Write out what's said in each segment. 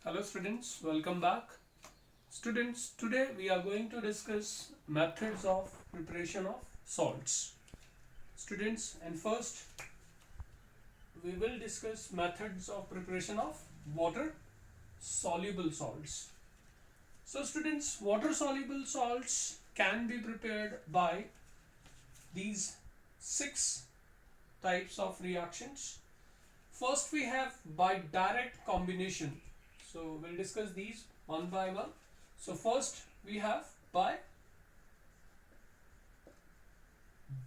Hello students, welcome back. Students, today we are going to discuss methods of preparation of salts. Students, and first we will discuss methods of preparation of water soluble salts. So students, water soluble salts can be prepared by these six types of reactions. First we have by direct combination. So we'll discuss these one by one. So first we have by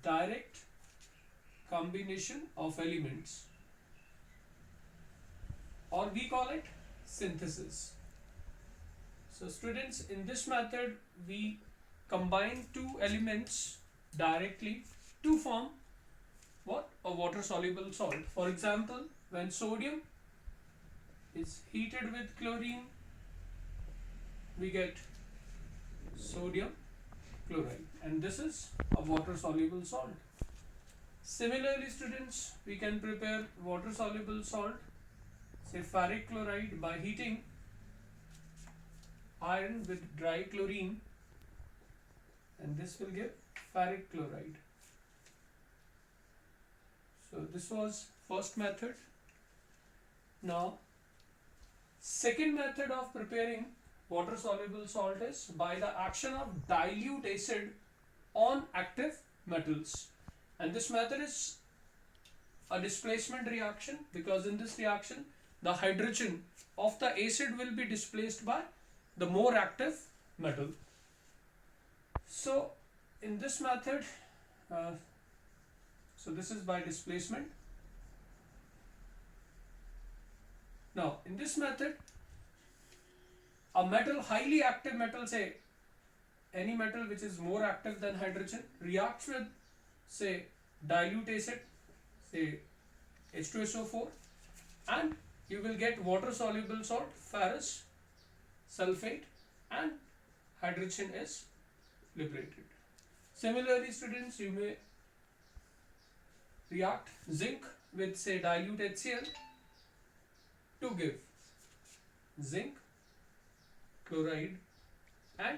direct combination of elements, or we call it synthesis. So students, in this method we combine two elements directly to form what? A water soluble salt. For example, when sodium is heated with chlorine, we get sodium chloride, and this is a water soluble salt. Similarly students, we can prepare water soluble salt, say ferric chloride, by heating iron with dry chlorine, and this will give ferric chloride. So this was first method. Now second method of preparing water soluble salt is by the action of dilute acid on active metals, and this method is a displacement reaction, because in this reaction the hydrogen of the acid will be displaced by the more active metal. So in this method, so this is by displacement. Now in this method, a metal, highly active metal, say any metal which is more active than hydrogen, reacts with say dilute acid, say H2SO4, and you will get water soluble salt, ferrous sulfate, and hydrogen is liberated. Similarly students, you may react zinc with say dilute HCl to give zinc chloride, and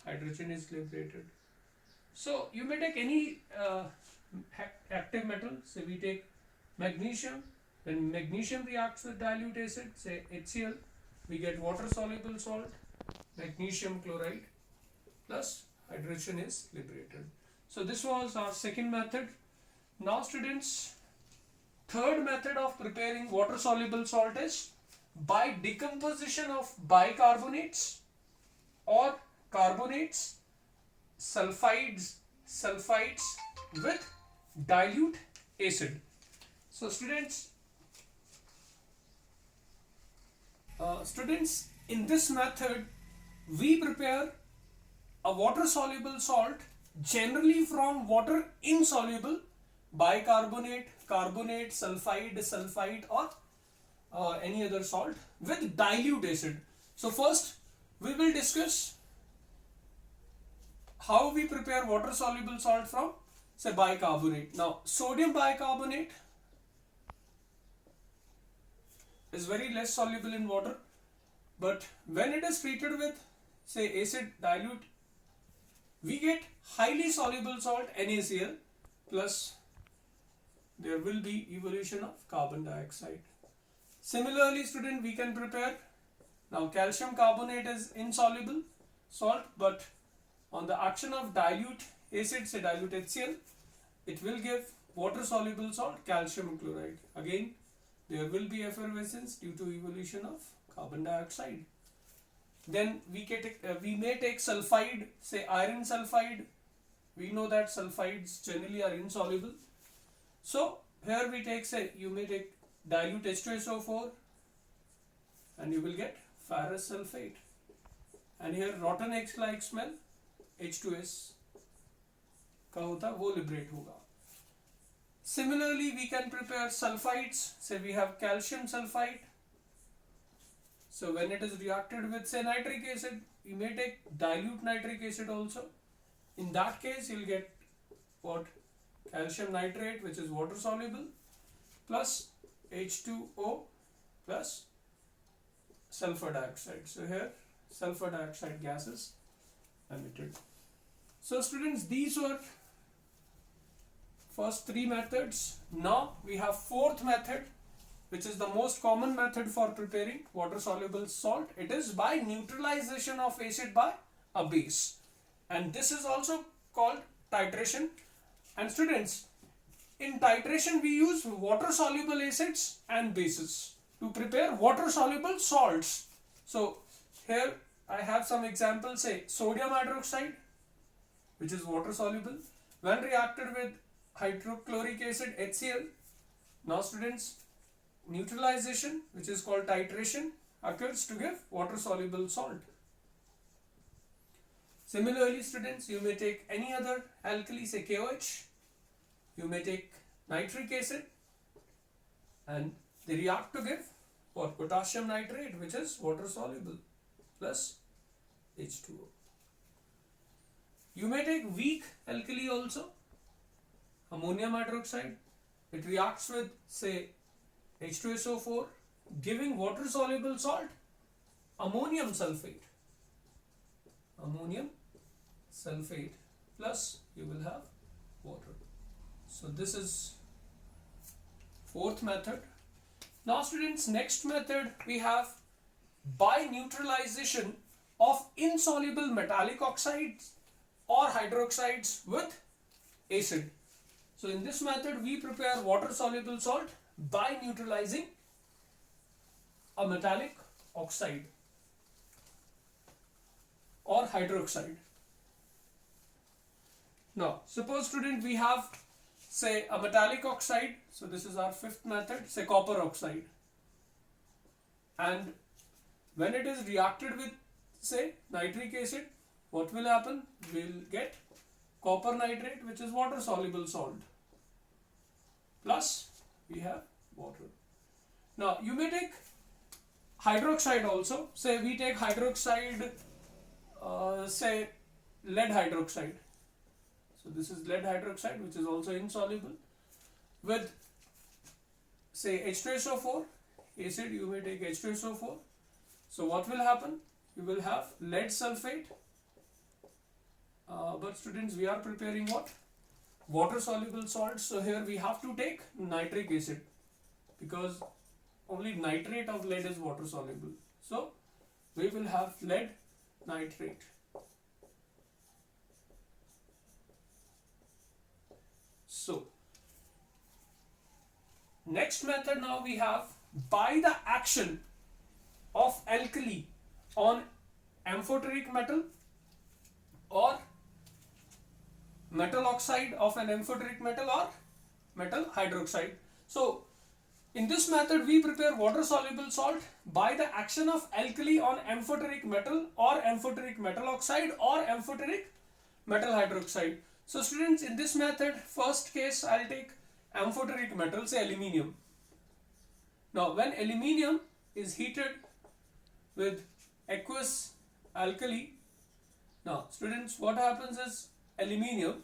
hydrogen is liberated. So you may take any active metal. Say we take magnesium. When magnesium reacts with dilute acid, say HCl, we get water soluble salt, magnesium chloride, plus hydrogen is liberated. So this was our second method. Now students, third method of preparing water soluble salt is by decomposition of bicarbonates or carbonates, sulfides with dilute acid. So students, in this method we prepare a water soluble salt generally from water insoluble, bicarbonate, carbonate, sulfide, or any other salt with dilute acid. So first we will discuss how we prepare water soluble salt from say bicarbonate. Now sodium bicarbonate is very less soluble in water, but when it is treated with say acid dilute, we get highly soluble salt NaCl, plus there will be evolution of carbon dioxide. Similarly student, we can prepare, now calcium carbonate is insoluble salt, but on the action of dilute acid, say dilute HCl, it will give water soluble salt calcium chloride. Again there will be effervescence due to evolution of carbon dioxide. Then we may take sulfide, say iron sulfide. We know that sulfides generally are insoluble. So here we take, say you may take dilute H2SO4, and you will get ferrous sulfate, and here rotten eggs like smell H2S का होता वो liberate होगा. Similarly we can prepare sulfides. Say we have calcium sulfide. So when it is reacted with say nitric acid, you may take dilute nitric acid also. In that case you will get what? Calcium nitrate, which is water soluble, plus H2O plus sulfur dioxide. So here sulfur dioxide gas is emitted. So students, these were first three methods. Now we have fourth method, which is the most common method for preparing water soluble salt. It is by neutralization of acid by a base, and this is also called titration. And students, in titration we use water soluble acids and bases to prepare water soluble salts. So here I have some examples. Say sodium hydroxide, which is water soluble, when reacted with hydrochloric acid HCl. Now students, neutralization, which is called titration, occurs to give water soluble salt. Similarly students, you may take any other alkali, say KOH, you may take nitric acid, and they react to give what? Potassium nitrate, which is water soluble, plus H2O. You may take weak alkali also, ammonium hydroxide. It reacts with say H2SO4, giving water soluble salt, ammonium sulfate. Ammonium sulfate, plus you will have water. So this is fourth method. Now students, next method we have by neutralization of insoluble metallic oxides or hydroxides with acid. So in this method we prepare water soluble salt by neutralizing a metallic oxide or hydroxide. Now suppose student we have say a metallic oxide, so this is our fifth method, say copper oxide, and when it is reacted with say nitric acid, what will happen? We will get copper nitrate, which is water soluble salt, plus we have water. Now you may take hydroxide also. Say we take hydroxide, say lead hydroxide. So this is lead hydroxide, which is also insoluble, with say H2SO4 acid. You may take H2SO4. So what will happen? You will have lead sulfate. But students, we are preparing what? Water soluble salt. So here we have to take nitric acid, because only nitrate of lead is water soluble. So we will have lead nitrate. So next method now we have by the action of alkali on amphoteric metal or metal oxide of an amphoteric metal or metal hydroxide. So in this method we prepare water soluble salt by the action of alkali on amphoteric metal or amphoteric metal oxide or amphoteric metal hydroxide. So students, in this method, first case I'll take amphoteric metal, say aluminium. Now when aluminium is heated with aqueous alkali, now students, what happens is aluminium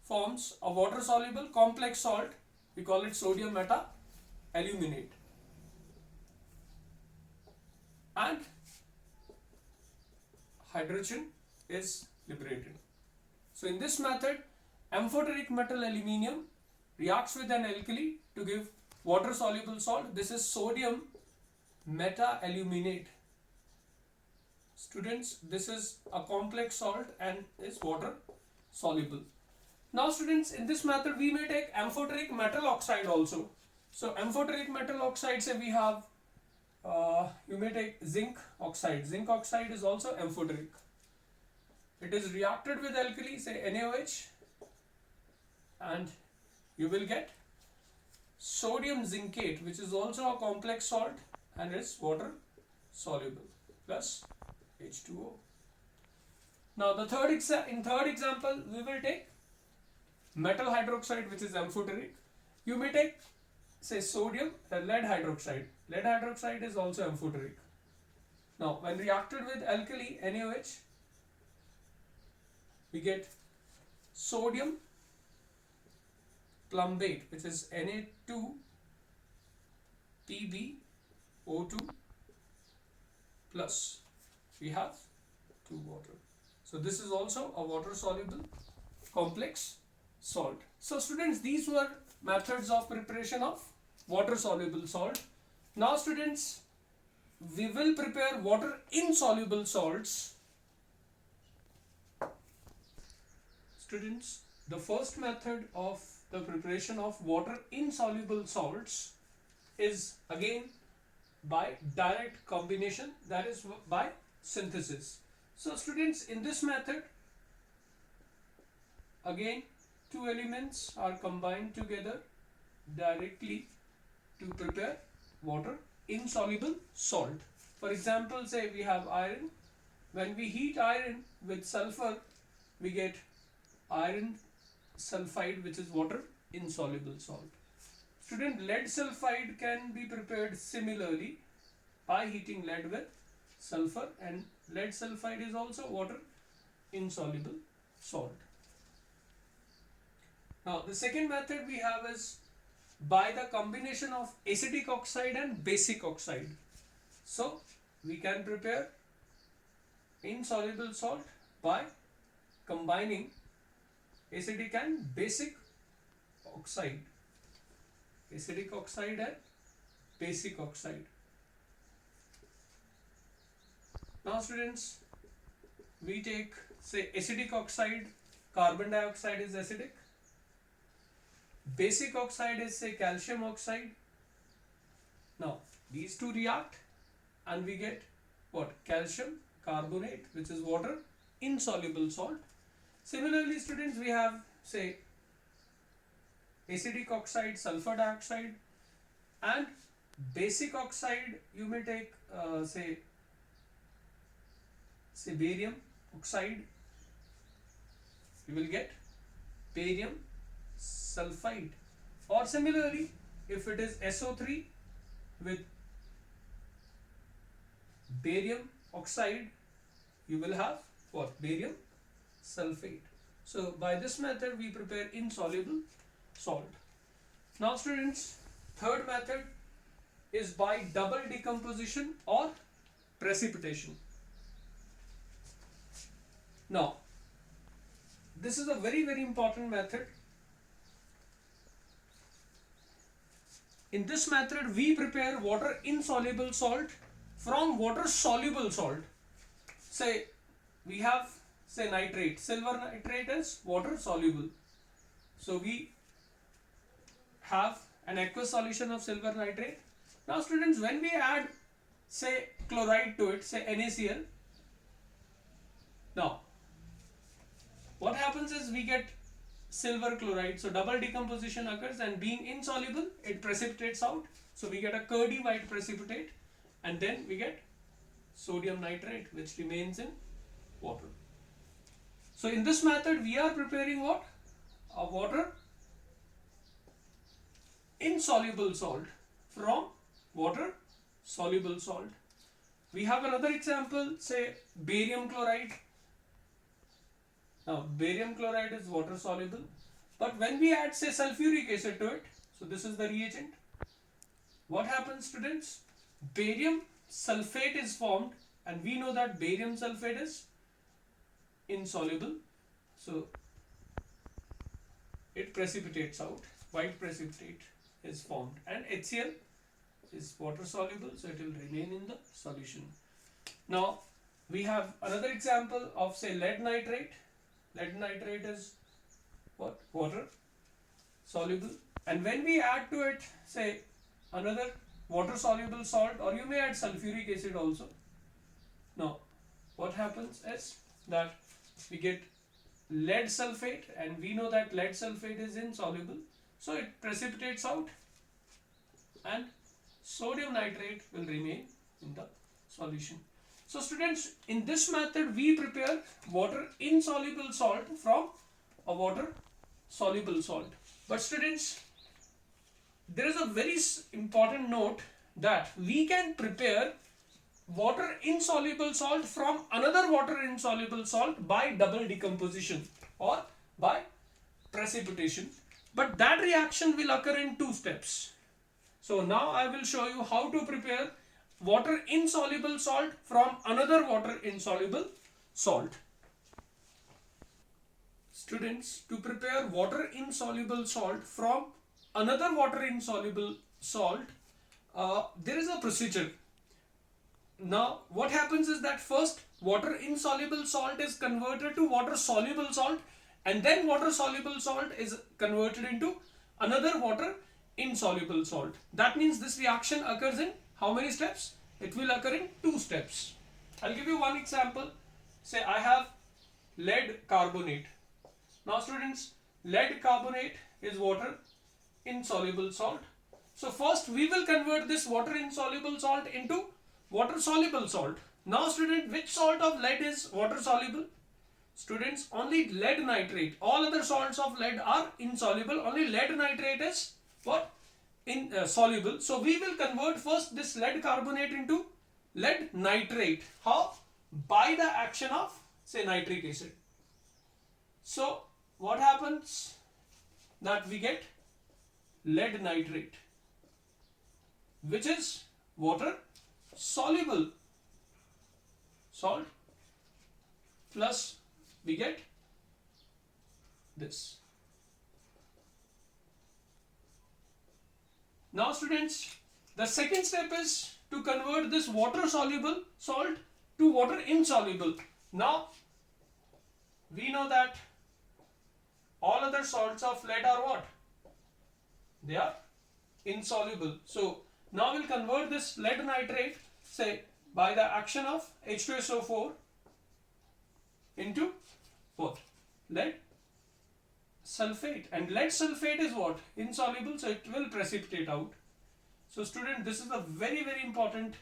forms a water soluble complex salt. We call it sodium meta-aluminate, and hydrogen is liberated. So in this method, amphoteric metal aluminium reacts with an alkali to give water soluble salt. This is sodium meta-aluminate. Students, this is a complex salt and is water soluble. Now students, in this method we may take amphoteric metal oxide also. So amphoteric metal oxide, say we have, you may take zinc oxide. Zinc oxide is also amphoteric. It is reacted with alkali, say NaOH, and you will get sodium zincate, which is also a complex salt and is water soluble, plus H2O. Now the third example we will take metal hydroxide, which is amphoteric. You may take say sodium lead hydroxide. Lead hydroxide is also amphoteric. Now when reacted with alkali NaOH, we get sodium plumbate, which is Na2Pb O2 plus we have 2 water. So this is also a water soluble complex salt. So students, these were methods of preparation of water soluble salt. Now students, we will prepare water insoluble salts. Students, the first method of the preparation of water insoluble salts is again by direct combination, that is by synthesis. So students, in this method again two elements are combined together directly to prepare water insoluble salt. For example, say we have iron. When we heat iron with sulfur, we get iron sulfide, which is water insoluble salt. Student, lead sulfide can be prepared similarly by heating lead with sulfur, and lead sulfide is also water insoluble salt. Now the second method we have is by the combination of acidic oxide and basic oxide. So we can prepare insoluble salt by combining acidic and basic oxide. Acidic oxide and basic oxide. Now students, we take say acidic oxide, carbon dioxide is acidic. Basic oxide is say calcium oxide. Now these two react and we get what? Calcium carbonate, which is water insoluble salt. Similarly students, we have say acidic oxide, sulfur dioxide, and basic oxide you may take say barium oxide. You will get barium sulfide, or similarly if it is SO3 with barium oxide, you will have what? Barium sulfate. So by this method we prepare insoluble salt. Now students, third method is by double decomposition or precipitation. Now this is a very important method. In this method we prepare water insoluble salt from water soluble salt. Say we have say nitrate, silver nitrate is water soluble. So we have an aqueous solution of silver nitrate. Now students, when we add say chloride to it, say NaCl, now what happens is we get silver chloride. So double decomposition occurs, and being insoluble it precipitates out. So we get a curdy white precipitate, and then we get sodium nitrate, which remains in water. So in this method we are preparing what? A water insoluble salt from water soluble salt. We have another example, say barium chloride. Now barium chloride is water soluble, but when we add say sulfuric acid to it, so this is the reagent, what happens students? Barium sulfate is formed, and we know that barium sulfate is insoluble, so it precipitates out, white precipitate is formed, and HCl is water soluble, so it will remain in the solution. Now we have another example of say lead nitrate. Lead nitrate is what? Water soluble, and when we add to it say another water soluble salt, or you may add sulfuric acid also. Now what happens is that we get lead sulfate, and we know that lead sulfate is insoluble, so it precipitates out, and sodium nitrate will remain in the solution. So students, in this method we prepare water insoluble salt from a water soluble salt. But students, there is a very important note that we can prepare water insoluble salt from another water insoluble salt by double decomposition or by precipitation, but that reaction will occur in two steps. So now I will show you how to prepare water insoluble salt from another water insoluble salt. Students, to prepare water insoluble salt from another water insoluble salt, there is a procedure. Now, what happens is that first water insoluble salt is converted to water soluble salt, and then water soluble salt is converted into another water insoluble salt. That means this reaction occurs in how many steps? It will occur in 2 steps. I'll give you one example. Say I have lead carbonate. Now students, lead carbonate is water insoluble salt. So first we will convert this water insoluble salt into water soluble salt. Now student, which salt of lead is water soluble? Students, only lead nitrate. All other salts of lead are insoluble. Only lead nitrate is what? Soluble. So we will convert first this lead carbonate into lead nitrate. How? By the action of, say, nitric acid. So what happens? That we get lead nitrate, which is water soluble salt, plus we get this. Now students, the second step is to convert this water soluble salt to water insoluble. Now we know that all other salts of lead are what? They are insoluble. So now we'll convert this lead nitrate, say, by the action of H2SO4 into what? Lead sulfate. And lead sulfate is what? Insoluble, so it will precipitate out. So student, this is a very, very important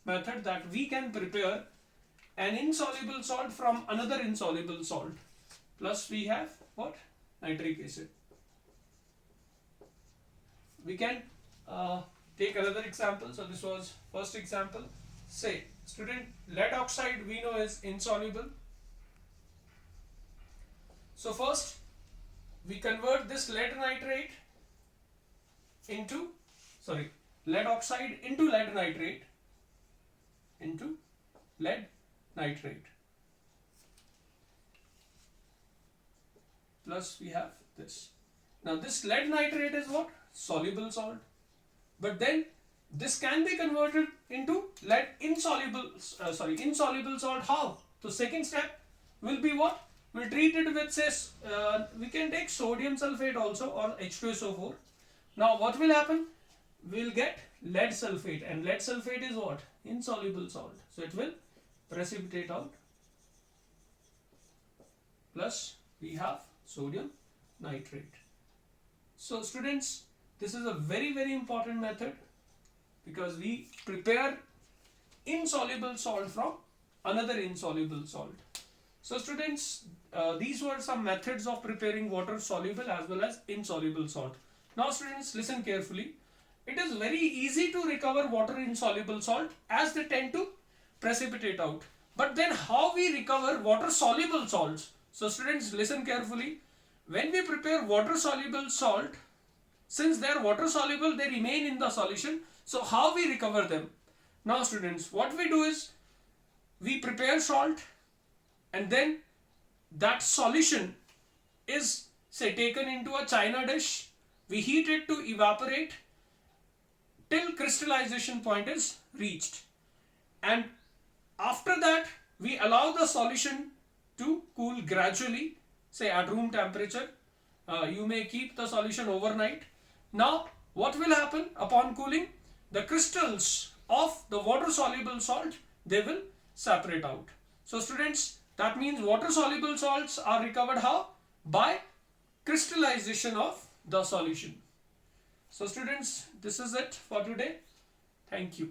method that we can prepare an insoluble salt from another insoluble salt. Plus we have what? Nitric acid. We can take another example. So this was first example. Say, student, lead oxide we know is insoluble. So first we convert this lead nitrate into, lead oxide into lead nitrate, plus we have this. Now this lead nitrate is what? Soluble salt. But then this can be converted into lead insoluble salt. How? So second step will be what? We'll treat it with, say, we can take sodium sulfate also, or H2SO4. Now what will happen? We'll get lead sulfate, and lead sulfate is what? Insoluble salt. So it will precipitate out. Plus we have sodium nitrate. So students, this is a very, very important method, because we prepare insoluble salt from another insoluble salt. So students, these were some methods of preparing water soluble as well as insoluble salt. Now students, listen carefully. It is very easy to recover water insoluble salt as they tend to precipitate out. But then how we recover water soluble salts? So students, listen carefully. When we prepare water soluble salt, since they are water soluble, they remain in the solution. So how we recover them? Now students, what we do is we prepare salt, and then that solution is, say, taken into a china dish. We heat it to evaporate till crystallization point is reached. And after that, we allow the solution to cool gradually, say at room temperature. You may keep the solution overnight. Now, what will happen upon cooling? The crystals of the water soluble salt, they will separate out. So students, that means water soluble salts are recovered how? By crystallization of the solution. So students, this is it for today. Thank you.